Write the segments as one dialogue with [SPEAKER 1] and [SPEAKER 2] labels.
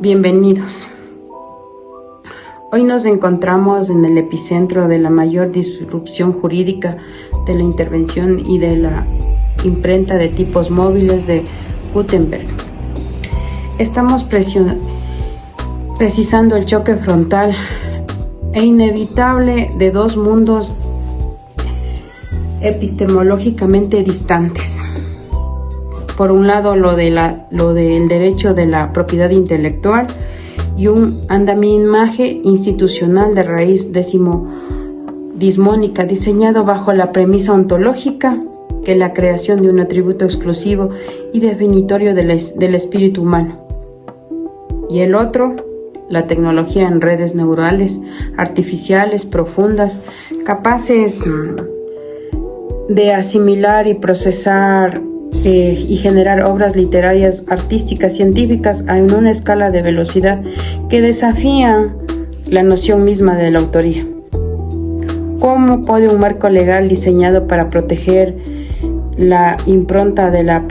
[SPEAKER 1] Bienvenidos. Hoy nos encontramos en el epicentro de la mayor disrupción jurídica de la intervención y de la imprenta de tipos móviles de Gutenberg. Estamos precisando el choque frontal e inevitable de dos mundos epistemológicamente distantes. Por un lado, lo del derecho de la propiedad intelectual y un andamiaje institucional de raíz dismónica diseñado bajo la premisa ontológica que la creación de un atributo exclusivo y definitorio del espíritu humano. Y el otro, la tecnología en redes neurales artificiales profundas, capaces de asimilar y procesar y generar obras literarias, artísticas, científicas en una escala de velocidad que desafían la noción misma de la autoría. ¿Cómo puede un marco legal diseñado para proteger la impronta de la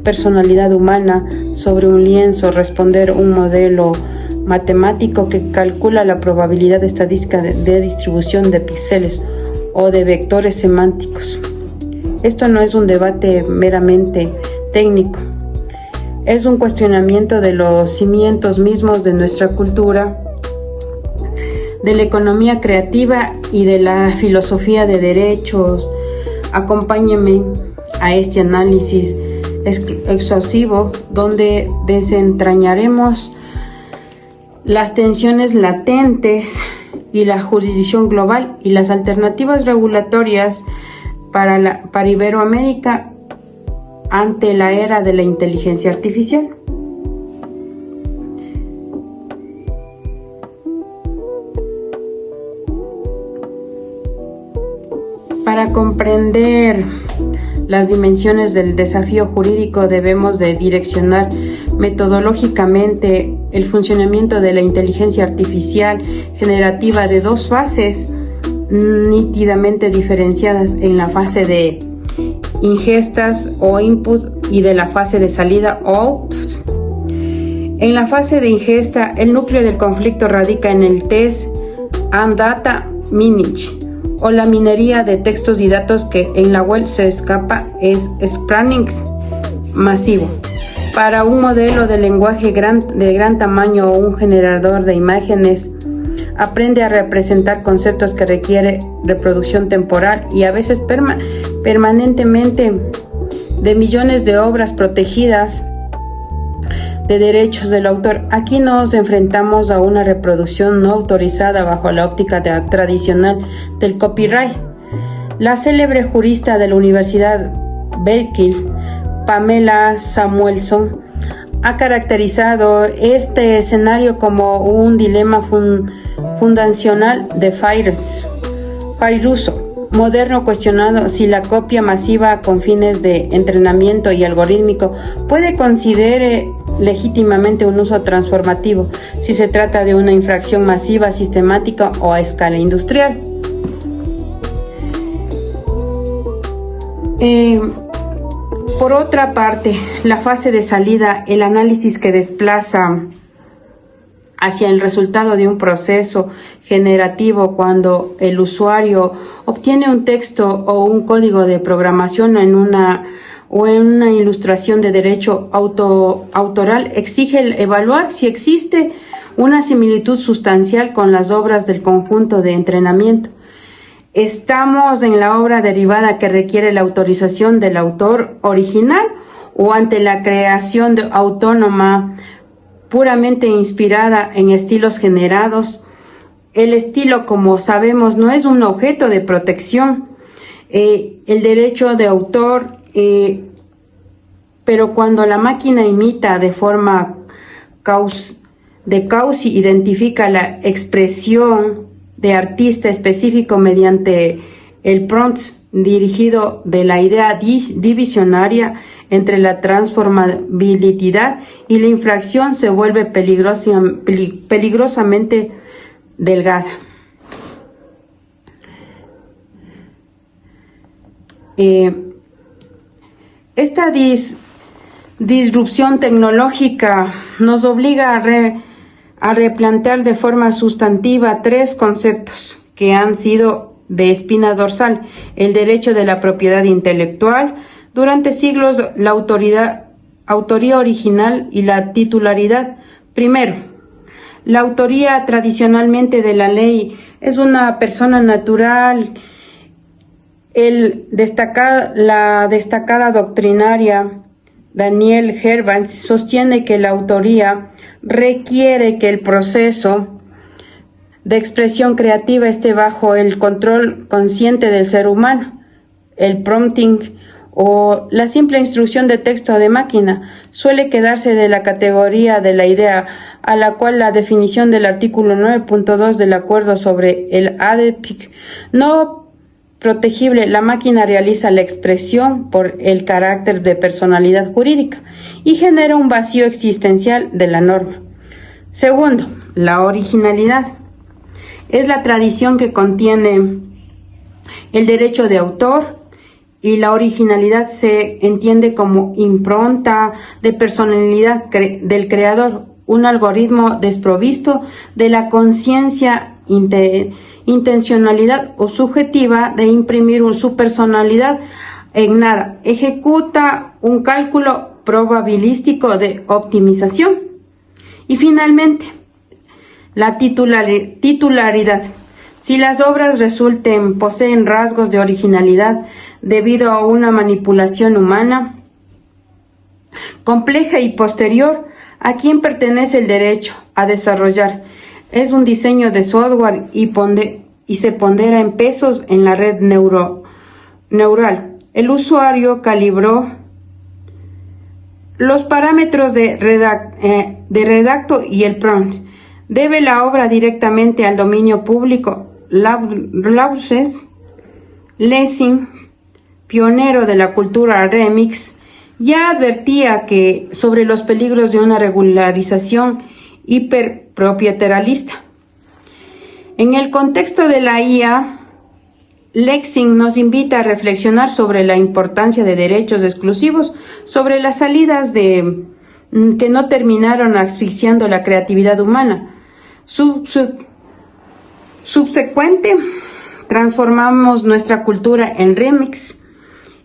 [SPEAKER 1] personalidad humana sobre un lienzo responder un modelo matemático que calcula la probabilidad estadística de distribución de píxeles o de vectores semánticos? Esto no es un debate meramente técnico, es un cuestionamiento de los cimientos mismos de nuestra cultura, de la economía creativa y de la filosofía de derechos. Acompáñenme a este análisis exhaustivo donde desentrañaremos las tensiones latentes y la jurisdicción global y las alternativas regulatorias para Iberoamérica ante la era de la inteligencia artificial. Para comprender las dimensiones del desafío jurídico debemos de direccionar metodológicamente el funcionamiento de la inteligencia artificial generativa de dos fases nítidamente diferenciadas en la fase de ingestas o input y de la fase de salida o output. En la fase de ingesta, el núcleo del conflicto radica en el test and data mining o la minería de textos y datos que en la web se escapa es spanning masivo. Para un modelo de lenguaje de gran tamaño o un generador de imágenes, aprende a representar conceptos que requiere reproducción temporal y a veces permanentemente de millones de obras protegidas de derechos del autor. Aquí nos enfrentamos a una reproducción no autorizada bajo la óptica tradicional del copyright. La célebre jurista de la Universidad Berkeley, Pamela Samuelson, ha caracterizado este escenario como un dilema fundacional de Fairuso, moderno, cuestionado si la copia masiva con fines de entrenamiento y algorítmico puede considerar legítimamente un uso transformativo si se trata de una infracción masiva, sistemática o a escala industrial. Por otra parte, la fase de salida, el análisis que desplaza hacia el resultado de un proceso generativo cuando el usuario obtiene un texto o un código de programación en una ilustración de derecho autoral, exige evaluar si existe una similitud sustancial con las obras del conjunto de entrenamiento. ¿Estamos en la obra derivada que requiere la autorización del autor original o ante la creación autónoma puramente inspirada en estilos generados? El estilo, como sabemos, no es un objeto de protección. El derecho de autor, pero cuando la máquina imita de forma causi identifica la expresión de artista específico mediante el prompt dirigido de la idea divisionaria entre la transformabilidad y la infracción se vuelve peligrosamente delgada. Esta disrupción tecnológica nos obliga a replantear de forma sustantiva tres conceptos que han sido de espina dorsal: el derecho de la propiedad intelectual, durante siglos la autoría original y la titularidad. Primero, la autoría tradicionalmente de la ley es una persona natural. La destacada doctrinaria Daniel Hervans sostiene que la autoría requiere que el proceso de expresión creativa esté bajo el control consciente del ser humano. El prompting o la simple instrucción de texto de máquina suele quedarse de la categoría de la idea, a la cual la definición del artículo 9.2 del acuerdo sobre el ADPIC no protegible. La máquina realiza la expresión por el carácter de personalidad jurídica y genera un vacío existencial de la norma. Segundo, la originalidad es la tradición que contiene el derecho de autor, y la originalidad se entiende como impronta de personalidad del creador, un algoritmo desprovisto de la conciencia, intencionalidad o subjetiva de imprimir su personalidad en nada. Ejecuta un cálculo probabilístico de optimización. Y finalmente, la titularidad. Si las obras poseen rasgos de originalidad debido a una manipulación humana compleja y posterior, ¿a quién pertenece el derecho a desarrollar? Es un diseño de software y se pondera en pesos en la red neural. El usuario calibró los parámetros de redacto y el prompt. Debe la obra directamente al dominio público. Lessing, pionero de la cultura remix, ya advertía sobre los peligros de una regularización hiperpropietarialista. En el contexto de la IA, Lessing nos invita a reflexionar sobre la importancia de derechos exclusivos, sobre las salidas que no terminaron asfixiando la creatividad humana. Subsecuente, transformamos nuestra cultura en remix,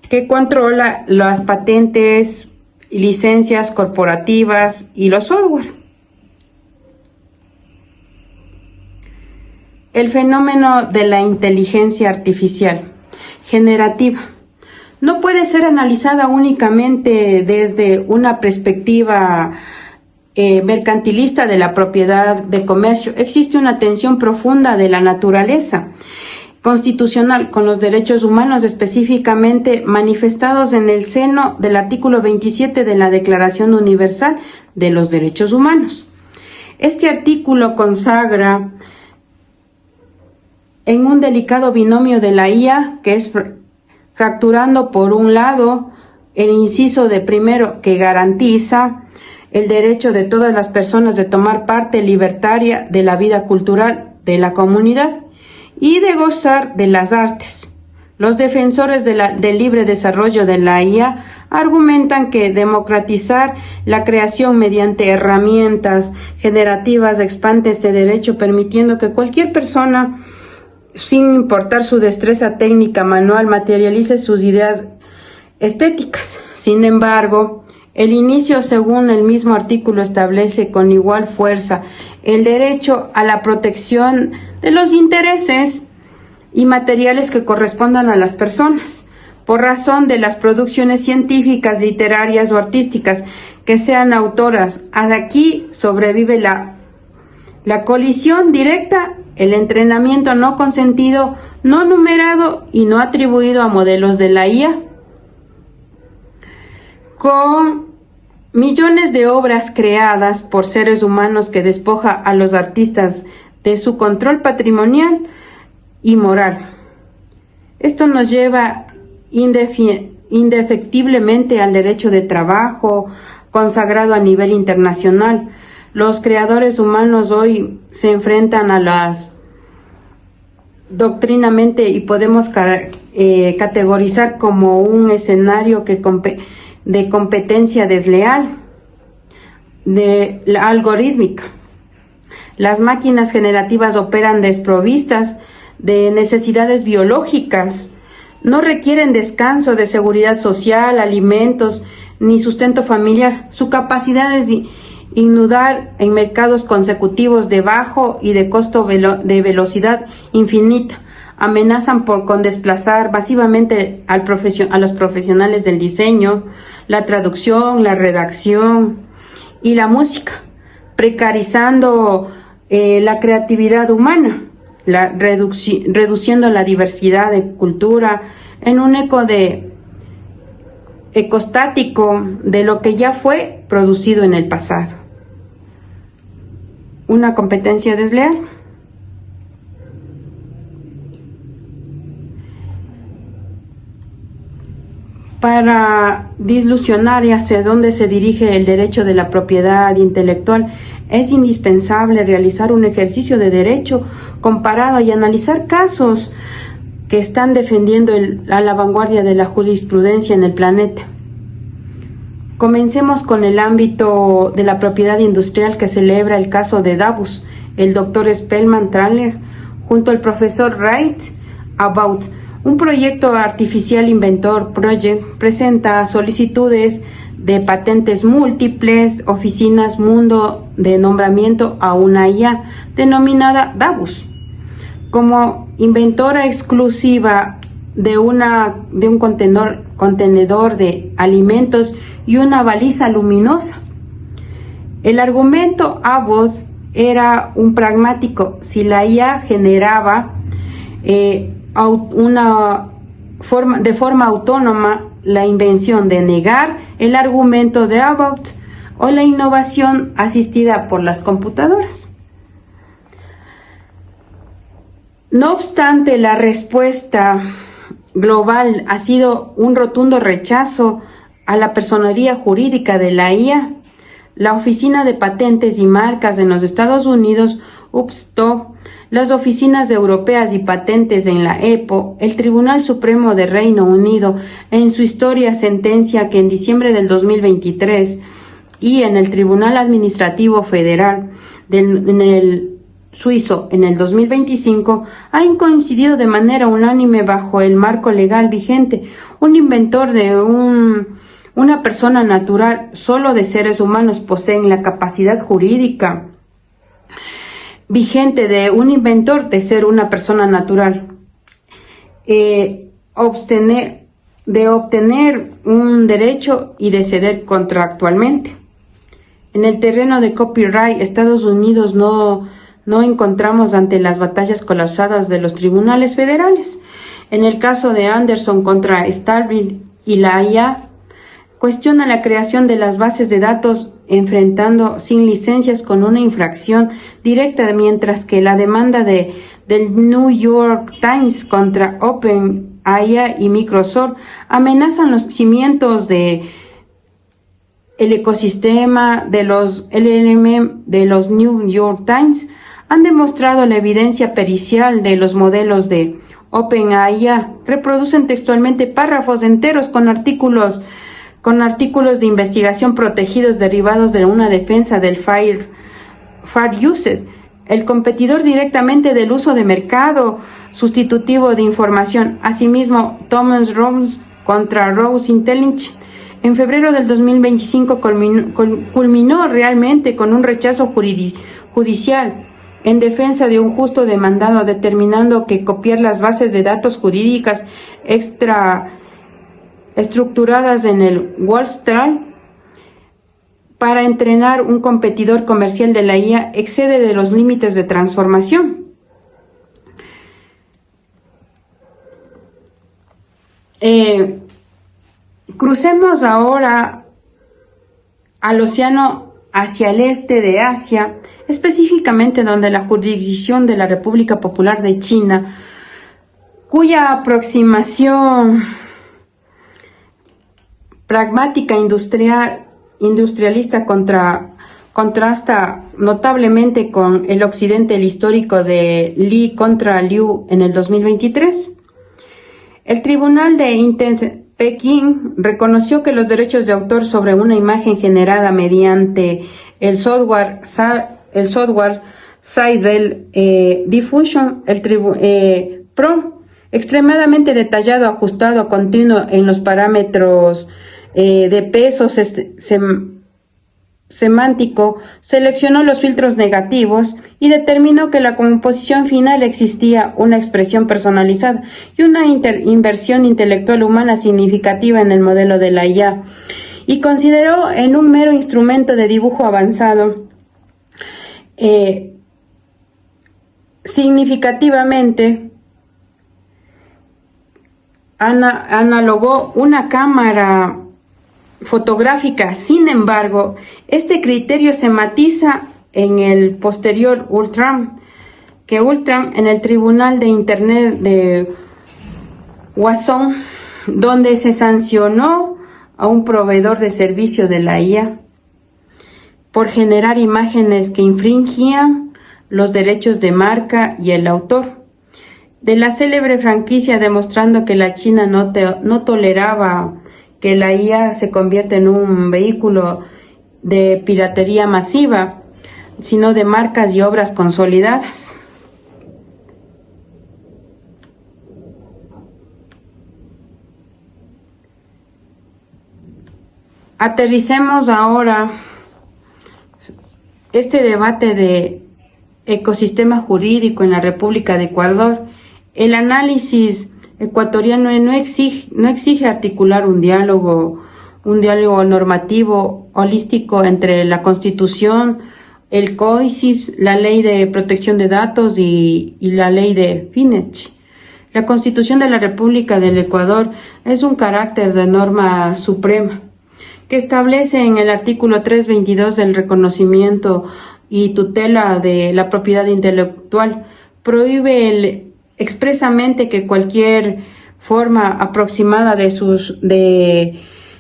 [SPEAKER 1] que controla las patentes, licencias corporativas y los software. El fenómeno de la inteligencia artificial generativa no puede ser analizada únicamente desde una perspectiva mercantilista de la propiedad de comercio. Existe una tensión profunda de la naturaleza constitucional con los derechos humanos, específicamente manifestados en el seno del artículo 27 de la Declaración Universal de los Derechos Humanos. Este artículo consagra en un delicado binomio de la IA, que es fracturando por un lado el inciso de primero, que garantiza el derecho de todas las personas de tomar parte libertaria de la vida cultural de la comunidad y de gozar de las artes. Los defensores del libre desarrollo de la IA argumentan que democratizar la creación mediante herramientas generativas expande este derecho, permitiendo que cualquier persona, sin importar su destreza técnica manual, materialice sus ideas estéticas. Sin embargo, el inicio, según el mismo artículo, establece con igual fuerza el derecho a la protección de los intereses y materiales que correspondan a las personas, por razón de las producciones científicas, literarias o artísticas que sean autoras. Hasta aquí sobrevive la colisión directa, el entrenamiento no consentido, no numerado y no atribuido a modelos de la IA. Con millones de obras creadas por seres humanos que despoja a los artistas de su control patrimonial y moral. Esto nos lleva indefectiblemente al derecho de trabajo consagrado a nivel internacional. Los creadores humanos hoy se enfrentan a las doctrinamente y podemos categorizar como un escenario que de competencia desleal, de la algorítmica. Las máquinas generativas operan desprovistas de necesidades biológicas, no requieren descanso de seguridad social, alimentos, ni sustento familiar. Su capacidad es inundar en mercados consecutivos de bajo y de costo de velocidad infinita. Amenazan con desplazar masivamente a los profesionales del diseño, la traducción, la redacción y la música, precarizando la creatividad humana, reduciendo la diversidad de cultura en un ecostático de lo que ya fue producido en el pasado. Una competencia desleal. Para dislusionar y hacia dónde se dirige el derecho de la propiedad intelectual, es indispensable realizar un ejercicio de derecho comparado y analizar casos que están defendiendo a la vanguardia de la jurisprudencia en el planeta. Comencemos con el ámbito de la propiedad industrial, que celebra el caso de Davos. El doctor Spellman Traller, junto al profesor Wright About, un proyecto artificial inventor project, presenta solicitudes de patentes múltiples, oficinas mundo de nombramiento a una IA denominada Davos, como inventora exclusiva de un contenedor de alimentos y una baliza luminosa. El argumento Abbott era un pragmático. Si la IA generaba de forma autónoma la invención de negar el argumento de Abbott o la innovación asistida por las computadoras. No obstante, la respuesta global ha sido un rotundo rechazo a la personería jurídica de la IA. La Oficina de Patentes y Marcas en los Estados Unidos, UPSTO, las oficinas europeas y patentes en la EPO, el Tribunal Supremo de Reino Unido, en su historia sentencia que en diciembre del 2023, y en el Tribunal Administrativo Federal en el suizo en el 2025, han coincidido de manera unánime bajo el marco legal vigente. Un inventor de una persona natural, solo de seres humanos, poseen la capacidad jurídica vigente de un inventor de ser una persona natural, obtener un derecho y de ceder contractualmente. En el terreno de copyright, Estados Unidos no encontramos ante las batallas colapsadas de los tribunales federales. En el caso de Anderson contra Starbury y la IA, cuestiona la creación de las bases de datos enfrentando sin licencias con una infracción directa, mientras que la demanda del New York Times contra OpenAI y Microsoft amenazan los cimientos el ecosistema de los LLM de los New York Times. Han demostrado la evidencia pericial de los modelos de OpenAI. Reproducen textualmente párrafos enteros con artículos de investigación protegidos derivados de una defensa del fair use, el competidor directamente del uso de mercado sustitutivo de información. Asimismo, Thomas Rose contra Rose Intelligence en febrero del 2025 culminó realmente con un rechazo judicial en defensa de un justo demandado, determinando que copiar las bases de datos jurídicas estructuradas en el Wall Street para entrenar un competidor comercial de la IA excede de los límites de transformación. Crucemos ahora al océano hacia el este de Asia, específicamente donde la jurisdicción de la República Popular de China, cuya aproximación pragmática industrialista contrasta notablemente con el occidente el histórico de Li contra Liu en el 2023. El Tribunal de Pekín reconoció que los derechos de autor sobre una imagen generada mediante el software Stable Diffusion, Pro, extremadamente detallado, ajustado, continuo en los parámetros de peso semántico, seleccionó los filtros negativos y determinó que la composición final existía una expresión personalizada y una inversión intelectual humana significativa en el modelo de la IA, y consideró en un mero instrumento de dibujo avanzado. Significativamente analogó una cámara fotográfica. Sin embargo, este criterio se matiza en el posterior Ultram en el Tribunal de Internet de Wasson, donde se sancionó a un proveedor de servicio de la IA por generar imágenes que infringían los derechos de marca y el autor de la célebre franquicia, demostrando que la China no toleraba que la IA se convierta en un vehículo de piratería masiva, sino de marcas y obras consolidadas. Aterricemos ahora este debate de ecosistema jurídico en la República de Ecuador. El análisis ecuatoriano no exige articular un diálogo normativo holístico entre la Constitución, el COICIP, la Ley de Protección de Datos y la Ley de FINECH. La Constitución de la República del Ecuador es un carácter de norma suprema que establece en el artículo 322 el reconocimiento y tutela de la propiedad intelectual. Prohíbe expresamente que cualquier forma aproximada de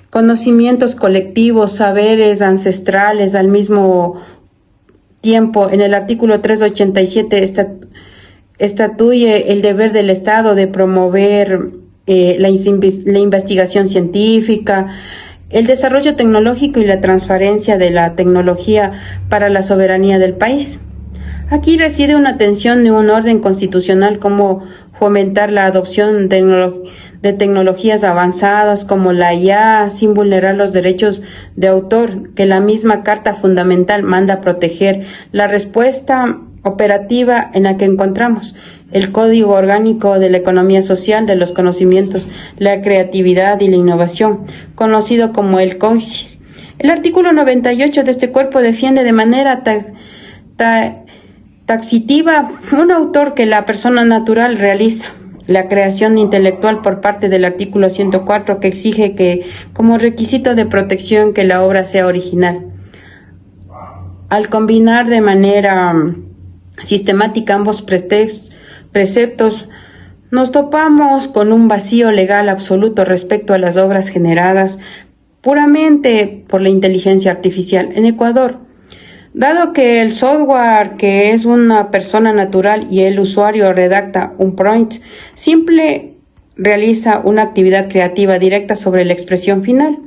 [SPEAKER 1] conocimientos colectivos, saberes ancestrales, al mismo tiempo, en el artículo 387 estatuye el deber del Estado de promover la investigación científica, el desarrollo tecnológico y la transferencia de la tecnología para la soberanía del país. Aquí reside una tensión de un orden constitucional, como fomentar la adopción de tecnologías avanzadas como la IA sin vulnerar los derechos de autor, que la misma Carta Fundamental manda proteger. La respuesta operativa en la que encontramos el Código Orgánico de la Economía Social de los Conocimientos, la Creatividad y la Innovación, conocido como el COICIS. El artículo 98 de este cuerpo defiende de manera taxativa un autor que la persona natural realiza. La creación intelectual por parte del artículo 104, que exige que, como requisito de protección, que la obra sea original. Al combinar de manera sistemática ambos preceptos, nos topamos con un vacío legal absoluto respecto a las obras generadas puramente por la inteligencia artificial en Ecuador. Dado que el software, que es una persona natural, y el usuario redacta un prompt simple, realiza una actividad creativa directa sobre la expresión final.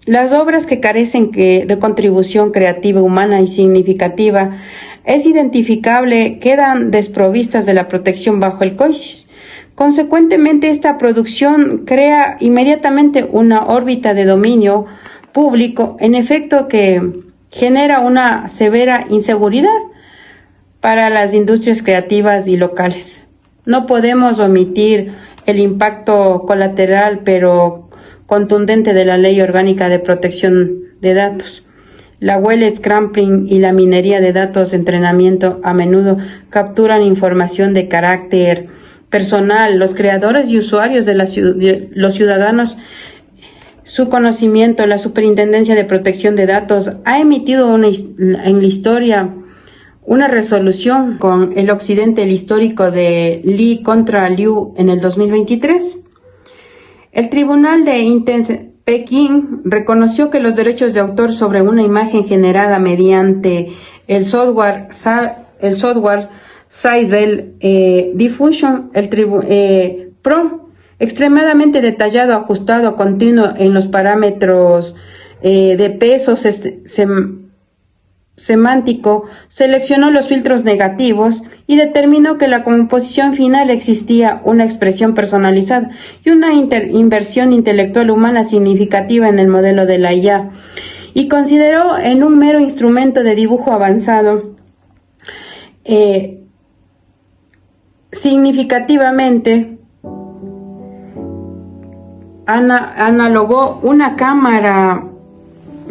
[SPEAKER 1] Las obras que carecen de contribución creativa humana y significativa es identificable, quedan desprovistas de la protección bajo el COICIS. Consecuentemente, esta producción crea inmediatamente una órbita de dominio público, en efecto, que genera una severa inseguridad para las industrias creativas y locales. No podemos omitir el impacto colateral pero contundente de la Ley Orgánica de Protección de Datos. La web scrapping y la minería de datos de entrenamiento a menudo capturan información de carácter personal. Los creadores y usuarios de los ciudadanos, su conocimiento. La Superintendencia de Protección de Datos ha emitido en la historia una resolución con el occidente, el histórico de Li contra Liu en el 2023. El Tribunal de Pekín reconoció que los derechos de autor sobre una imagen generada mediante el software Stable Diffusion, Pro, extremadamente detallado, ajustado, continuo en los parámetros de peso semántico, seleccionó los filtros negativos y determinó que la composición final existía una expresión personalizada y una inversión intelectual humana significativa en el modelo de la IA, y consideró en un mero instrumento de dibujo avanzado. Significativamente analogó una cámara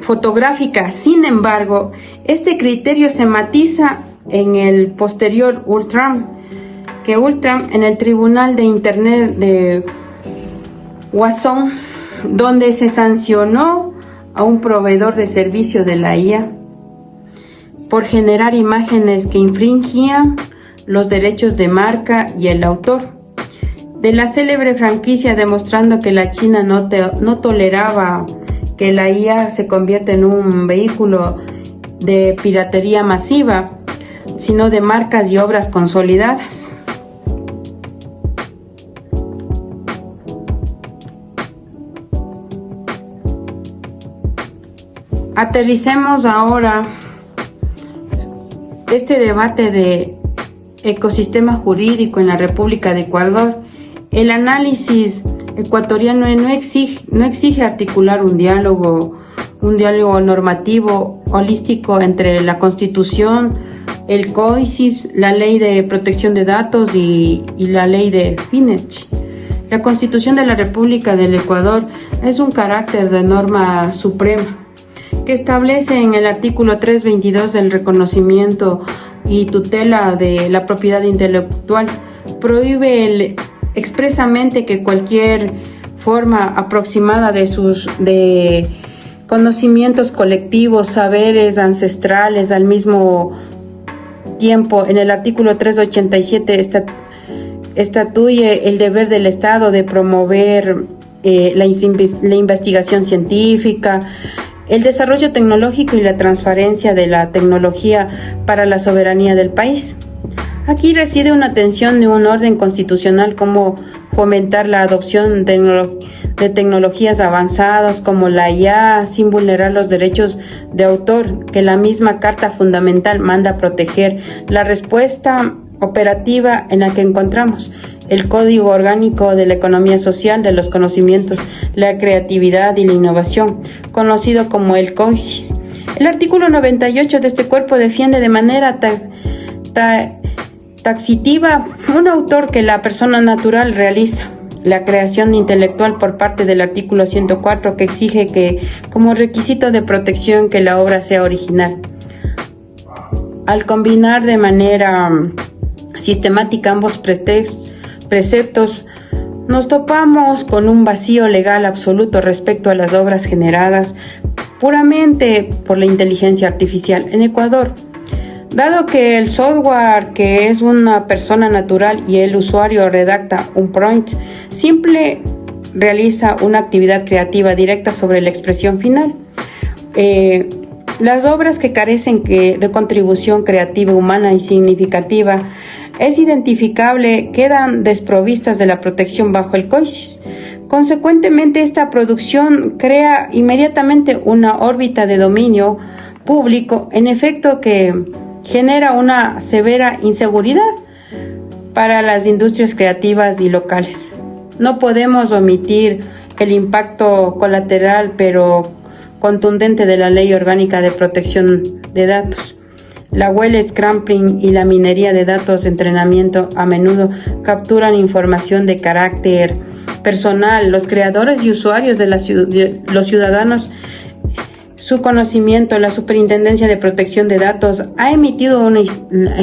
[SPEAKER 1] fotográfica. Sin embargo, este criterio se matiza en el posterior Ultram en el Tribunal de Internet de Wasson, donde se sancionó a un proveedor de servicio de la IA por generar imágenes que infringían los derechos de marca y el autor de la célebre franquicia, demostrando que la China no toleraba que la IA se convierta en un vehículo de piratería masiva, sino de marcas y obras consolidadas. Aterricemos ahora este debate de ecosistema jurídico en la República de Ecuador. El análisis ecuatoriano no exige articular un diálogo normativo holístico entre la Constitución, el COICIS, la Ley de Protección de Datos y la Ley de FINECH. La Constitución de la República del Ecuador es un carácter de norma suprema que establece en el artículo 322 el reconocimiento y tutela de la propiedad intelectual. Prohíbe expresamente que cualquier forma aproximada de conocimientos colectivos, saberes ancestrales, al mismo tiempo, en el artículo 387 estatuye el deber del Estado de promover la investigación científica, el desarrollo tecnológico y la transferencia de la tecnología para la soberanía del país. Aquí reside una tensión de un orden constitucional, como fomentar la adopción de tecnologías avanzadas como la IA sin vulnerar los derechos de autor que la misma Carta Fundamental manda proteger. La respuesta operativa en la que encontramos el Código Orgánico de la Economía Social de los Conocimientos, la Creatividad y la Innovación, conocido como el COICIS. El artículo 98 de este cuerpo defiende de manera taxativa un autor que la persona natural realiza. La creación intelectual por parte del artículo 104, que exige que, como requisito de protección, que la obra sea original. Al combinar de manera sistemática ambos preceptos, nos topamos con un vacío legal absoluto respecto a las obras generadas puramente por la inteligencia artificial en Ecuador. Dado que el software, que es una persona natural, y el usuario redacta un prompt simple, realiza una actividad creativa directa sobre la expresión final. Las obras que carecen de contribución creativa humana y significativa es identificable quedan desprovistas de la protección bajo el COICIS. Consecuentemente, esta producción crea inmediatamente una órbita de dominio público, en efecto, que genera una severa inseguridad para las industrias creativas y locales. No podemos omitir el impacto colateral pero contundente de la Ley Orgánica de Protección de Datos. La web scraping y la minería de datos de entrenamiento a menudo capturan información de carácter personal. Los creadores y usuarios de los ciudadanos, su conocimiento. La Superintendencia de Protección de Datos ha emitido en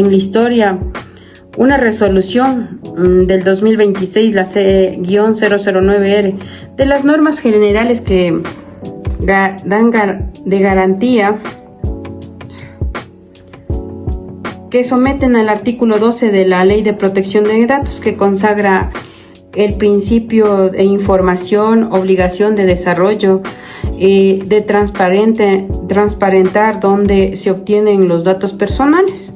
[SPEAKER 1] la historia una resolución del 2026, la C-009R, de las normas generales que dan de garantía, que someten al artículo 12 de la Ley de Protección de Datos, que consagra el principio de información, obligación de desarrollo, de transparentar dónde se obtienen los datos personales,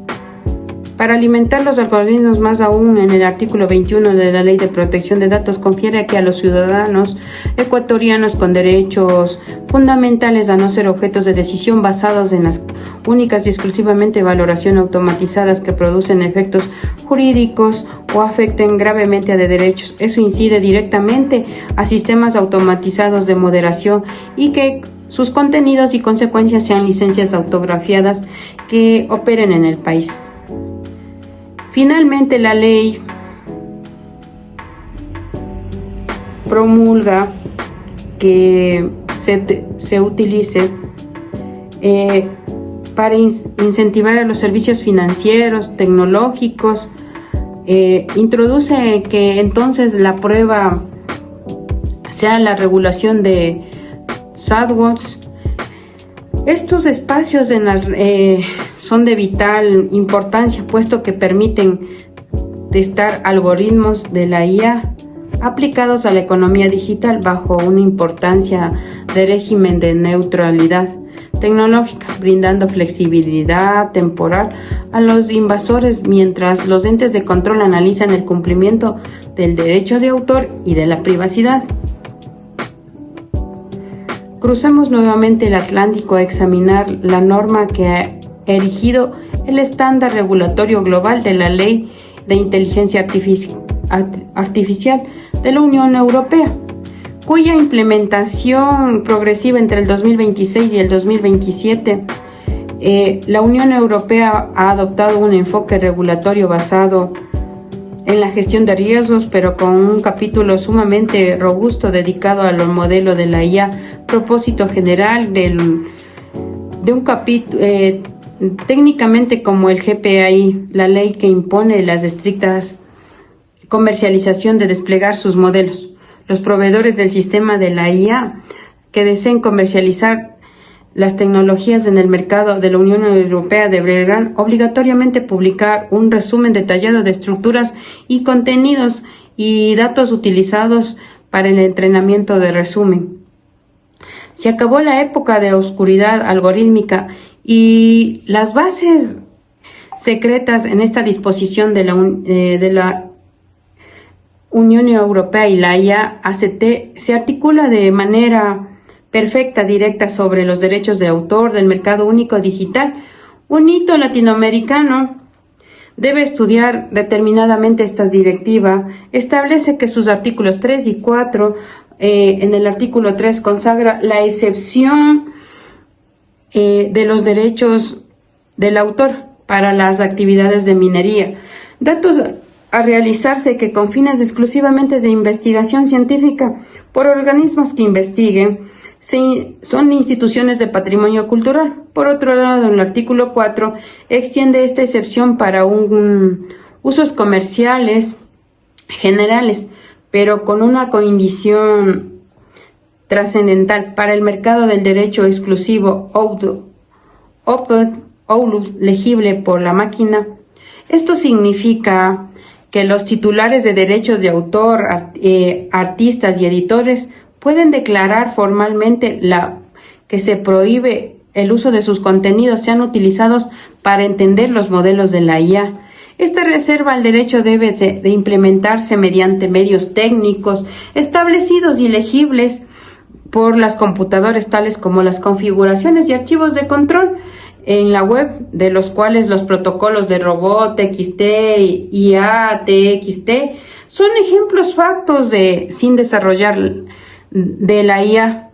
[SPEAKER 1] Para alimentar los algoritmos, más aún en el artículo 21 de la Ley de Protección de Datos confiere que a los ciudadanos ecuatorianos con derechos fundamentales a no ser objetos de decisión basados en las únicas y exclusivamente valoración automatizadas que producen efectos jurídicos o afecten gravemente a de derechos. Eso incide directamente a sistemas automatizados de moderación y que sus contenidos y consecuencias sean licencias autografiadas que operen en el país. Finalmente, la ley promulga que se utilice para incentivar a los servicios financieros, tecnológicos, introduce que entonces la prueba sea la regulación de sandbox. Estos espacios son de vital importancia, puesto que permiten testar algoritmos de la IA aplicados a la economía digital bajo una importancia de régimen de neutralidad tecnológica, brindando flexibilidad temporal a los invasores mientras los entes de control analizan el cumplimiento del derecho de autor y de la privacidad. Cruzamos nuevamente el Atlántico a examinar la norma que ha erigido el estándar regulatorio global de la Ley de Inteligencia Artificial de la Unión Europea, cuya implementación progresiva entre el 2026 y el 2027, la Unión Europea ha adoptado un enfoque regulatorio basado en la gestión de riesgos, pero con un capítulo sumamente robusto dedicado a los modelos de la IA, propósito general de un capítulo técnicamente como el GPAI, la ley que impone las estrictas comercialización de desplegar sus modelos. Los proveedores del sistema de la IA que deseen comercializar las tecnologías en el mercado de la Unión Europea deberán obligatoriamente publicar un resumen detallado de estructuras y contenidos y datos utilizados para el entrenamiento de resumen. Se acabó la época de oscuridad algorítmica y las bases secretas en esta disposición de la Unión Europea y la IA ACT se articula de manera perfecta, directa sobre los derechos de autor del mercado único digital. Un hito latinoamericano debe estudiar determinadamente esta directiva. Establece que sus artículos 3 y 4, en el artículo 3 consagra la excepción de los derechos del autor para las actividades de minería. Datos a realizarse que con fines exclusivamente de investigación científica por organismos que investiguen son instituciones de patrimonio cultural. Por otro lado, en el artículo 4 extiende esta excepción para usos comerciales generales, pero con una condición trascendental para el mercado del derecho exclusivo legible por la máquina. Esto significa que los titulares de derechos de autor, artistas y editores pueden declarar formalmente que se prohíbe el uso de sus contenidos sean utilizados para entender los modelos de la IA. Esta reserva al derecho debe de implementarse mediante medios técnicos establecidos y legibles por las computadoras, tales como las configuraciones y archivos de control en la web, de los cuales los protocolos de robot, TXT, IA, TXT son ejemplos factos sin desarrollar de la IA.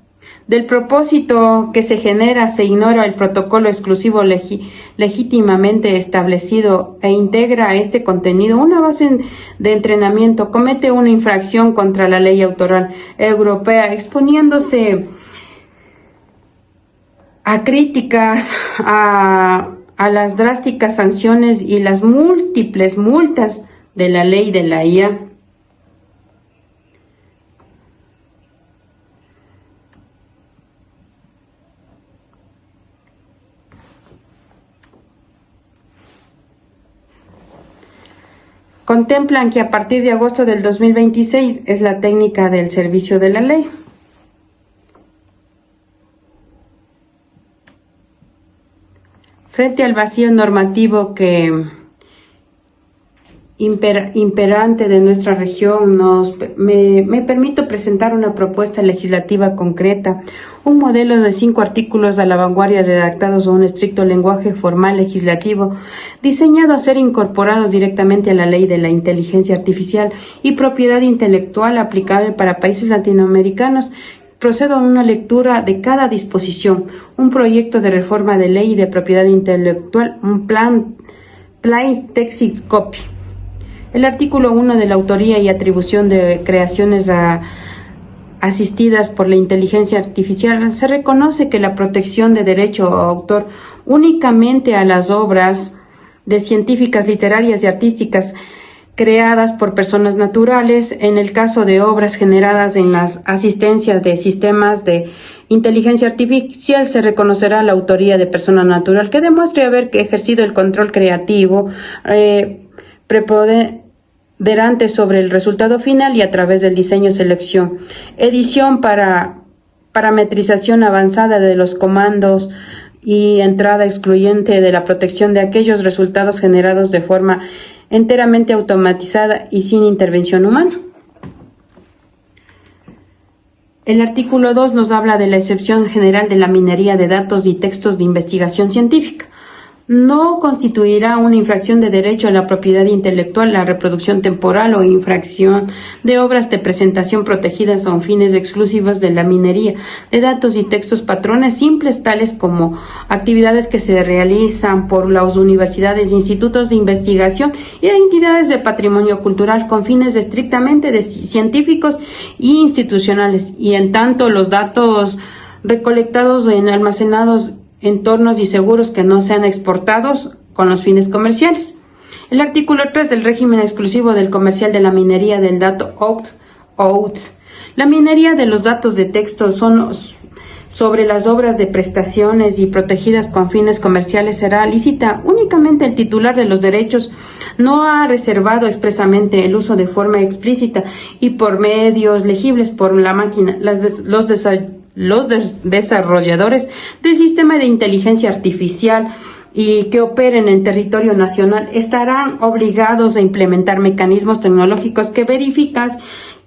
[SPEAKER 1] Del propósito que se genera, se ignora el protocolo exclusivo legítimamente establecido e integra a este contenido una base de entrenamiento, comete una infracción contra la ley autoral europea, exponiéndose a críticas, a las drásticas sanciones y las múltiples multas de la ley de la IA. Contemplan que a partir de agosto del 2026 es la técnica del servicio de la ley. Frente al vacío normativo que imperante de nuestra región, me permito presentar una propuesta legislativa concreta, un modelo de 5 artículos a la vanguardia redactados a un estricto lenguaje formal legislativo, diseñado a ser incorporados directamente a la ley de la inteligencia artificial y propiedad intelectual aplicable para países latinoamericanos. Procedo a una lectura de cada disposición, un proyecto de reforma de ley de propiedad intelectual, un plain text copy. El artículo 1 de la autoría y atribución de creaciones asistidas por la inteligencia artificial se reconoce que la protección de derecho a autor únicamente a las obras de científicas, literarias y artísticas creadas por personas naturales. En el caso de obras generadas en las asistencias de sistemas de inteligencia artificial, se reconocerá la autoría de persona natural que demuestre haber ejercido el control creativo preponderante sobre el resultado final y a través del diseño, selección, edición, parametrización avanzada de los comandos y entrada excluyente de la protección de aquellos resultados generados de forma enteramente automatizada y sin intervención humana. El artículo 2 nos habla de la excepción general de la minería de datos y textos de investigación científica. No constituirá una infracción de derecho a la propiedad intelectual la reproducción temporal o infracción de obras de presentación protegidas con fines exclusivos de la minería de datos y textos patrones simples, tales como actividades que se realizan por las universidades, institutos de investigación y entidades de patrimonio cultural con fines estrictamente científicos e institucionales, y en tanto los datos recolectados o almacenados entornos y seguros que no sean exportados con los fines comerciales. El artículo 3 del régimen exclusivo del comercial de la minería del dato OAuth. La minería de los datos de texto son sobre las obras de prestaciones y protegidas con fines comerciales será lícita únicamente el titular de los derechos no ha reservado expresamente el uso de forma explícita y por medios legibles por la máquina. Los desarrolladores del sistema de inteligencia artificial y que operen en territorio nacional estarán obligados a implementar mecanismos tecnológicos que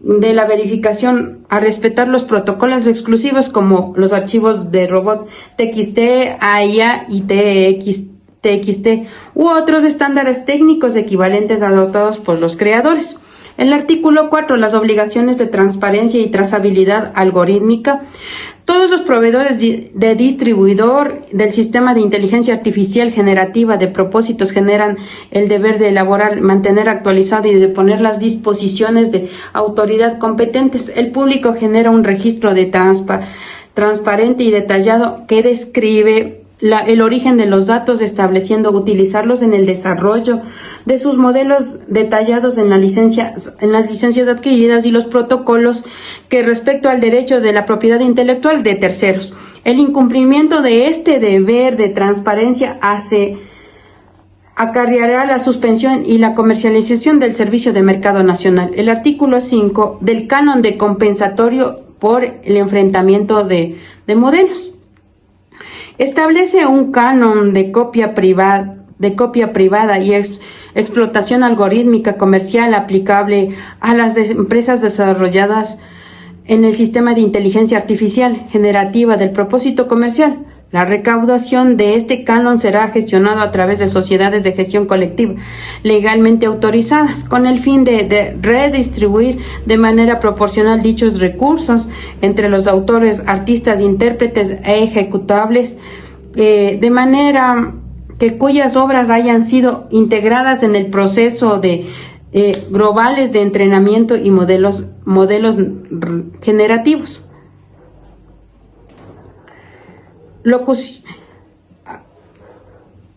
[SPEAKER 1] de la verificación a respetar los protocolos exclusivos como los archivos de robots TXT, AIA y TXT u otros estándares técnicos equivalentes adoptados por los creadores. El artículo 4, las obligaciones de transparencia y trazabilidad algorítmica. Todos los proveedores de distribuidor del sistema de inteligencia artificial generativa de propósitos generan el deber de elaborar, mantener actualizado y de poner las disposiciones de autoridad competentes. El público genera un registro de transparente y detallado que describe el origen de los datos, estableciendo utilizarlos en el desarrollo de sus modelos detallados en las licencias adquiridas y los protocolos que respecto al derecho de la propiedad intelectual de terceros. El incumplimiento de este deber de transparencia acarreará la suspensión y la comercialización del servicio de mercado nacional. El artículo 5 del canon de compensatorio por el enfrentamiento de modelos. Establece un canon de copia privada y explotación algorítmica comercial aplicable a las empresas desarrolladas en el sistema de inteligencia artificial generativa del propósito comercial. La recaudación de este canon será gestionado a través de sociedades de gestión colectiva legalmente autorizadas, con el fin de redistribuir de manera proporcional dichos recursos entre los autores, artistas, intérpretes e ejecutables, de manera que cuyas obras hayan sido integradas en el proceso de globales de entrenamiento y modelos generativos.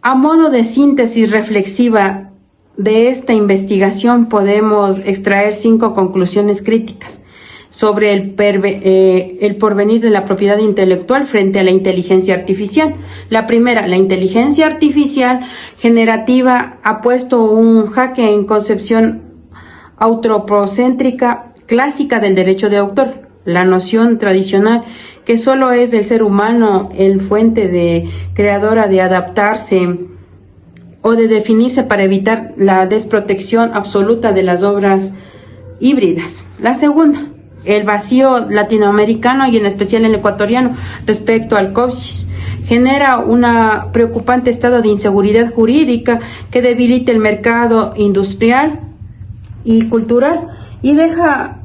[SPEAKER 1] A modo de síntesis reflexiva de esta investigación podemos extraer 5 conclusiones críticas sobre el porvenir de la propiedad intelectual frente a la inteligencia artificial. La primera, la inteligencia artificial generativa ha puesto un jaque en concepción antropocéntrica clásica del derecho de autor. La noción tradicional que solo es el ser humano el fuente creadora de adaptarse o de definirse para evitar la desprotección absoluta de las obras híbridas. La segunda, el vacío latinoamericano y en especial el ecuatoriano respecto al COVID genera un preocupante estado de inseguridad jurídica que debilita el mercado industrial y cultural y deja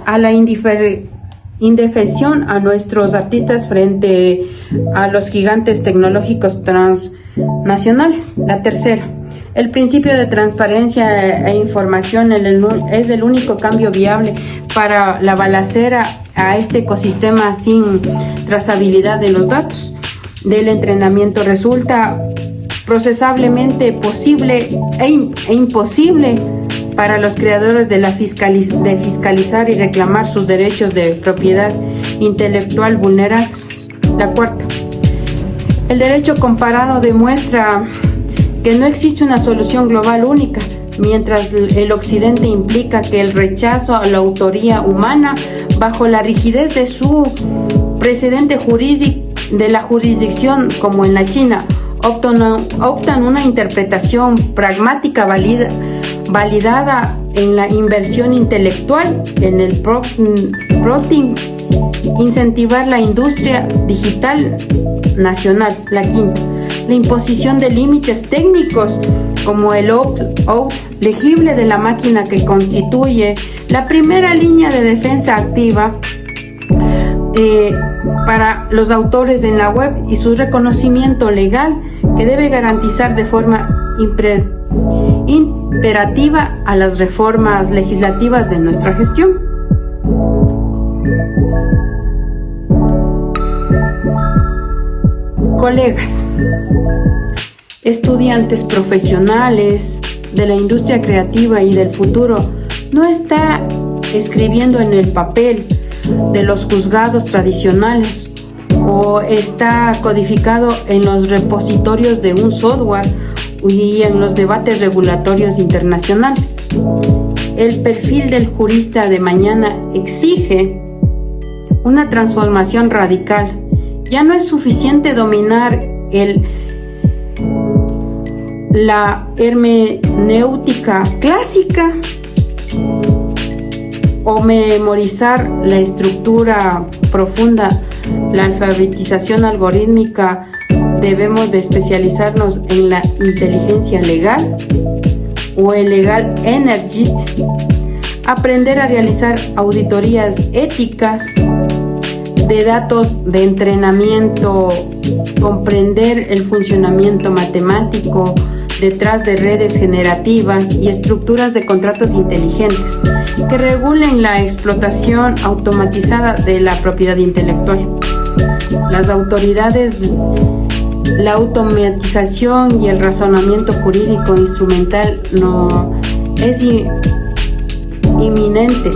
[SPEAKER 1] a la indefensión a nuestros artistas frente a los gigantes tecnológicos transnacionales. La tercera, el principio de transparencia e información es el único cambio viable para la balacera a este ecosistema sin trazabilidad de los datos. Del entrenamiento resulta procesablemente posible e imposible para los creadores de fiscalizar y reclamar sus derechos de propiedad intelectual vulnerados. La cuarta, el derecho comparado demuestra que no existe una solución global única, mientras el occidente implica que el rechazo a la autoría humana bajo la rigidez de su precedente jurídico de la jurisdicción, como en la China, optan una interpretación pragmática validada en la inversión intelectual, en el prompting, incentivar la industria digital nacional. La quinta, la imposición de límites técnicos como el opt-out legible de la máquina que constituye la primera línea de defensa activa para los autores en la web y su reconocimiento legal que debe garantizar de forma imperativa a las reformas legislativas de nuestra gestión. Colegas, estudiantes profesionales de la industria creativa y del futuro, no está escribiendo en el papel de los juzgados tradicionales o está codificado en los repositorios de un software y en los debates regulatorios internacionales. El perfil del jurista de mañana exige una transformación radical. Ya no es suficiente dominar la hermenéutica clásica o memorizar la estructura profunda, la alfabetización algorítmica. Debemos de especializarnos en la inteligencia legal o el legal energy, aprender a realizar auditorías éticas de datos de entrenamiento, comprender el funcionamiento matemático detrás de redes generativas y estructuras de contratos inteligentes que regulen la explotación automatizada de la propiedad intelectual. Las autoridades, la automatización y el razonamiento jurídico instrumental no es inminente,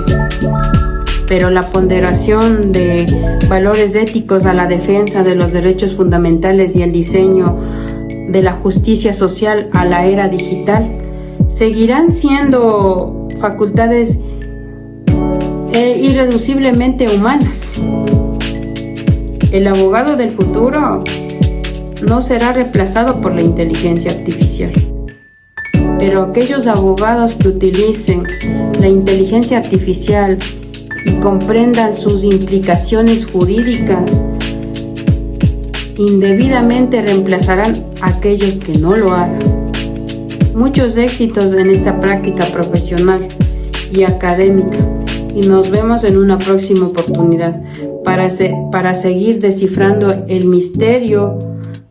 [SPEAKER 1] pero la ponderación de valores éticos a la defensa de los derechos fundamentales y el diseño de la justicia social a la era digital seguirán siendo facultades irreduciblemente humanas. El abogado del futuro no será reemplazado por la inteligencia artificial, pero aquellos abogados que utilicen la inteligencia artificial y comprendan sus implicaciones jurídicas indebidamente reemplazarán a aquellos que no lo hagan. Muchos éxitos en esta práctica profesional y académica, y nos vemos en una próxima oportunidad para seguir descifrando el misterio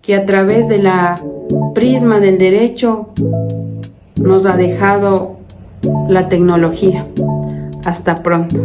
[SPEAKER 1] que a través de la prisma del derecho nos ha dejado la tecnología. Hasta pronto.